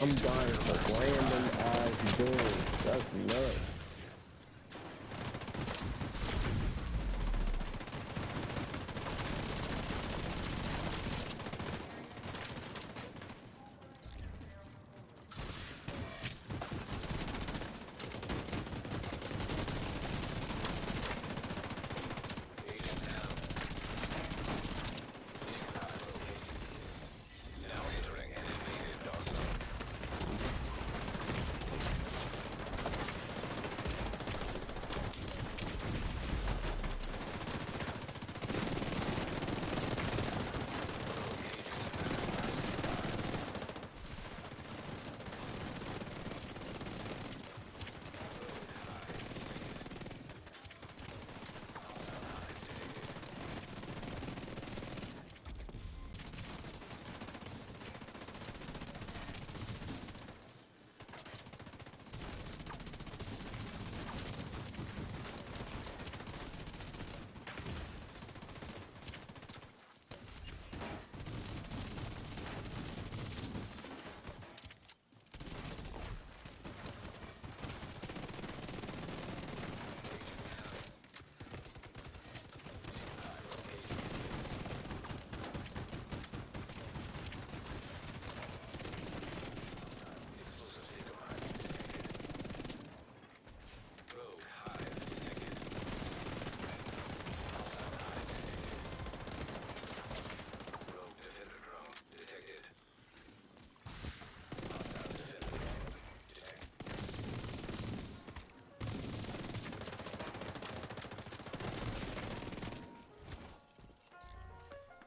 I'm buying like random ass doors. That's nuts.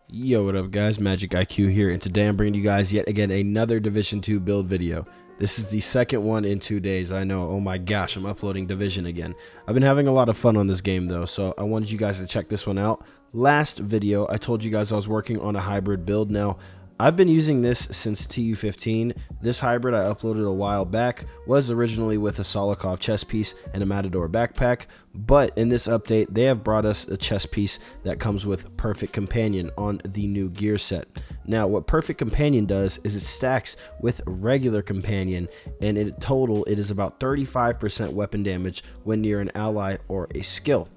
Yo, what up guys, MxgicIQ here, and today I'm bringing you guys yet again another Division 2 build video. This is the second one in 2 days. I know, oh my gosh, I'm uploading Division again. I've been having a lot of fun on this game though, so I wanted you guys to check this one out. Last video, I told you guys I was working on a hybrid build. Now, I've been using this since TU15. This hybrid I uploaded a while back was originally with a Solikov chest piece and a Matador backpack, but in this update they have brought us a chest piece that comes with Perfect Companion on the new gear set. Now what Perfect Companion does is it stacks with regular Companion, and in total it is about 35% weapon damage when near an ally or a skill.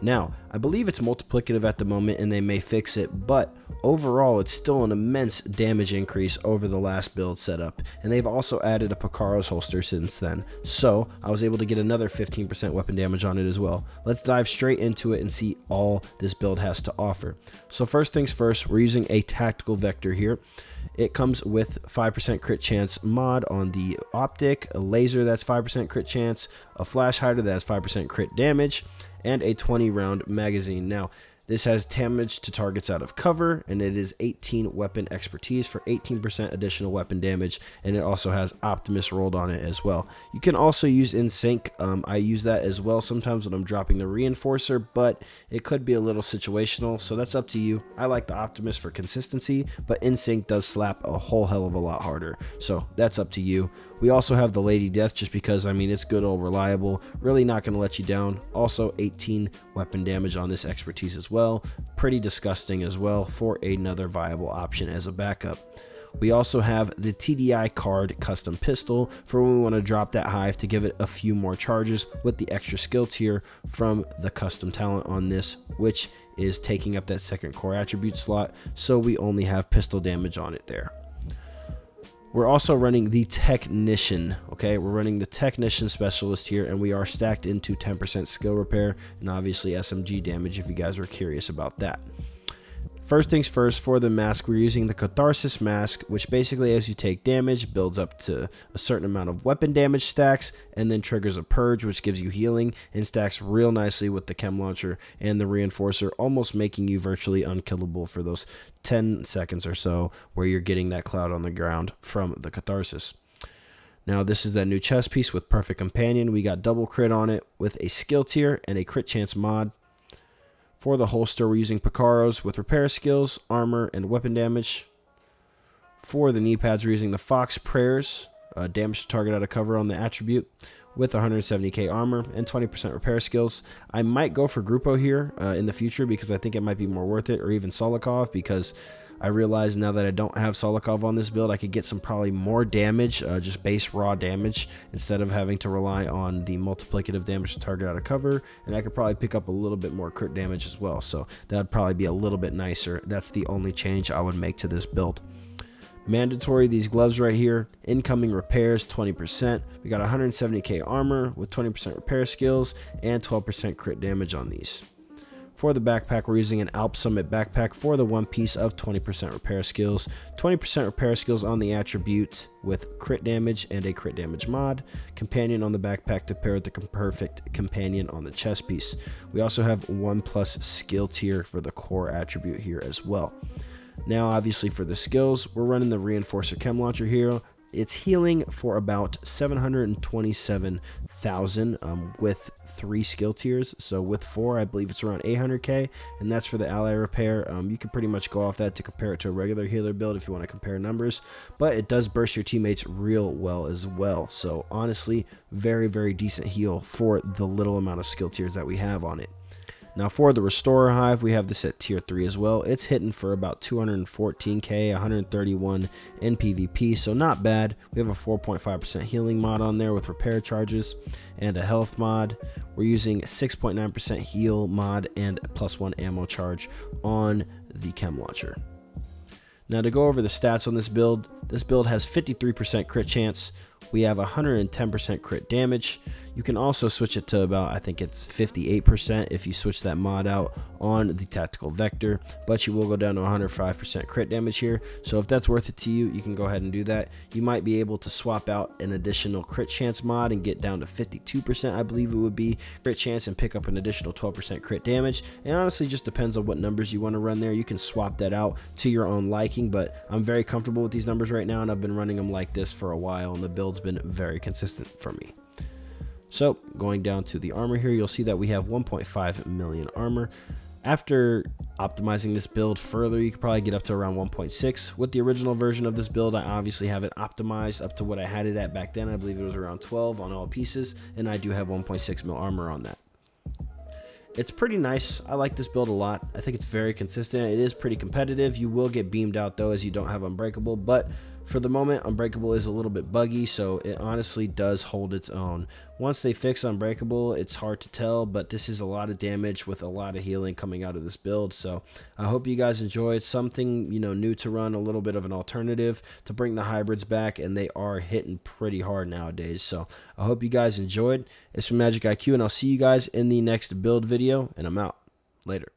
Now, I believe it's multiplicative at the moment and they may fix it, but overall it's still an immense damage increase over the last build setup, and they've also added a Picaro's holster since then, so I was able to get another 15% weapon damage on it as well. Let's dive straight into it and see all this build has to offer. So first things first, we're using a tactical vector here. It comes with 5% crit chance mod on the optic, a laser that's 5% crit chance, a flash hider that has 5% crit damage, and a 20 round magazine. Now, this has damage to targets out of cover, and it is 18 weapon expertise for 18% additional weapon damage, and it also has Optimus rolled on it as well. You can also use in sync. I use that as well sometimes when I'm dropping the reinforcer, but it could be a little situational, so that's up to you. I like the Optimus for consistency, but in sync does slap a whole hell of a lot harder, so that's up to you. We also have the Lady Death just because, I mean, it's good old reliable, really not going to let you down. Also 18 weapon damage on this expertise as well. Pretty disgusting as well for another viable option as a backup. We also have the TDI card custom pistol for when we want to drop that hive to give it a few more charges with the extra skill tier from the custom talent on this, which is taking up that second core attribute slot, so we only have pistol damage on it there. We're also running the Technician, okay? We're running the Technician Specialist here, and we are stacked into 10% skill repair and obviously SMG damage if you guys were curious about that. First things first, for the mask, we're using the Catharsis mask, which basically as you take damage, builds up to a certain amount of weapon damage stacks, and then triggers a purge, which gives you healing, and stacks real nicely with the chem launcher and the reinforcer, almost making you virtually unkillable for those 10 seconds or so where you're getting that cloud on the ground from the Catharsis. Now this is that new chest piece with Perfect Companion. We got double crit on it with a skill tier and a crit chance mod. For the holster, we're using Picaro's with repair skills, armor, and weapon damage. For the knee pads, we're using the Fox Prayers, damage to target out of cover on the attribute. with 170k armor and 20% repair skills. I might go for Grupo here in the future because I think it might be more worth it, or even Solikov, because I realize now that I don't have Solikov on this build, I could get some probably more damage, just base raw damage, instead of having to rely on the multiplicative damage to target out of cover, and I could probably pick up a little bit more crit damage as well, so that would probably be a little bit nicer. That's the only change I would make to this build. Mandatory, these gloves right here, incoming repairs 20%. We got 170k armor with 20% repair skills and 12% crit damage on these. For the backpack, we're using an Alp Summit backpack for the one piece of 20% repair skills. 20% repair skills on the attribute with crit damage and a crit damage mod. Companion on the backpack to pair with the perfect companion on the chest piece. We also have 1+ skill tier for the core attribute here as well. Now, obviously, for the skills, we're running the Reinforcer Chem Launcher here. It's healing for about 727,000 with 3 skill tiers. So with 4, I believe it's around 800k, and that's for the ally repair. You can pretty much go off that to compare it to a regular healer build if you want to compare numbers, but it does burst your teammates real well as well. So honestly, very, very decent heal for the little amount of skill tiers that we have on it. Now for the Restorer Hive, we have this at tier 3 as well. It's hitting for about 214k, 131 in PvP, so not bad. We have a 4.5% healing mod on there with repair charges and a health mod. We're using 6.9% heal mod and a +1 ammo charge on the Chem Launcher. Now to go over the stats on this build has 53% crit chance. We have 110% crit damage. You can also switch it to about, I think it's 58% if you switch that mod out on the tactical vector, but you will go down to 105% crit damage here. So if that's worth it to you, you can go ahead and do that. You might be able to swap out an additional crit chance mod and get down to 52%, I believe it would be, crit chance, and pick up an additional 12% crit damage. And honestly, just depends on what numbers you want to run there. You can swap that out to your own liking, but I'm very comfortable with these numbers right now, and I've been running them like this for a while, and the build's been very consistent for me. So going down to the armor here, you'll see that we have 1.5 million armor. After optimizing this build further, you could probably get up to around 1.6. With the original version of this build, I obviously have it optimized up to what I had it at back then. I believe it was around 12 on all pieces, and I do have 1.6 mil armor on that. It's pretty nice. I like this build a lot. I think it's very consistent. It is pretty competitive. You will get beamed out though, as you don't have Unbreakable, but for the moment, Unbreakable is a little bit buggy, so it honestly does hold its own. Once they fix Unbreakable, it's hard to tell, but this is a lot of damage with a lot of healing coming out of this build. So I hope you guys enjoy it. Something, you know, new to run, a little bit of an alternative to bring the hybrids back, and they are hitting pretty hard nowadays. So I hope you guys enjoyed. It's from MxgicIQ, and I'll see you guys in the next build video, and I'm out. Later.